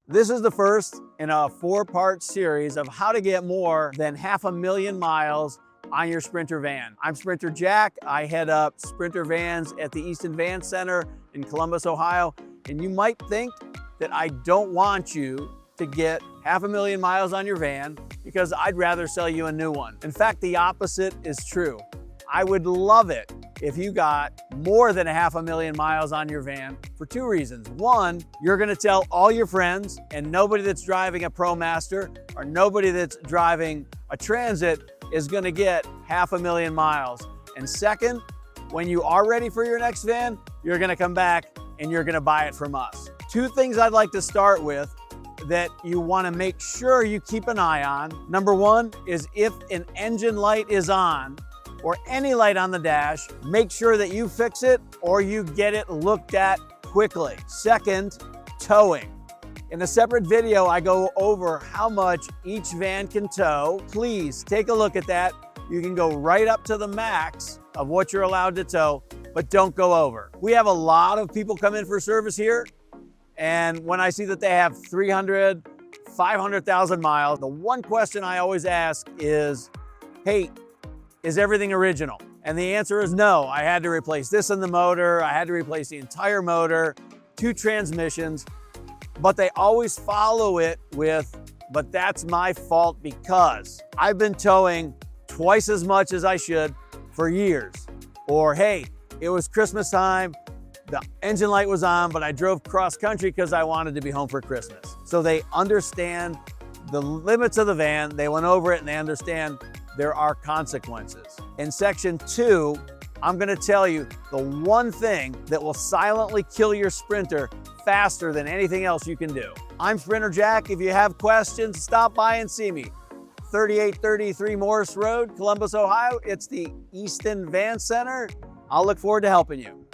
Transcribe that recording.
This is the first in a 4-part series of how to get more than 500,000 miles on your Sprinter van. I'm Sprinter Jack. I head up Sprinter Vans at the Easton Van Center in Columbus, Ohio. And you might think that I don't want you to get 500,000 miles on your van because I'd rather sell you a new one. In fact, the opposite is true. I would love it if you got more than 500,000 miles on your van for 2 reasons. One, you're gonna tell all your friends, and nobody that's driving a ProMaster or nobody that's driving a Transit is gonna get 500,000 miles. And second, when you are ready for your next van, you're gonna come back and you're gonna buy it from us. 2 things I'd like to start with that you wanna make sure you keep an eye on. Number 1 is if an engine light is on, or any light on the dash, make sure that you fix it or you get it looked at quickly. Second, towing. In a separate video, I go over how much each van can tow. Please take a look at that. You can go right up to the max of what you're allowed to tow, but don't go over. We have a lot of people come in for service here, and when I see that they have 300, 500,000 miles, the one question I always ask is, hey, is everything original? And the answer is no. I had to replace this in the motor. I had to replace the entire motor, 2 transmissions, but they always follow it with, but that's my fault because I've been towing twice as much as I should for years. Or, hey, it was Christmas time, the engine light was on, but I drove cross country because I wanted to be home for Christmas. So they understand the limits of the van, they went over it, and they understand there are consequences. In section 2, I'm gonna tell you the one thing that will silently kill your Sprinter faster than anything else you can do. I'm Sprinter Jack. If you have questions, stop by and see me. 3833 Morris Road, Columbus, Ohio. It's the Easton Van Center. I'll look forward to helping you.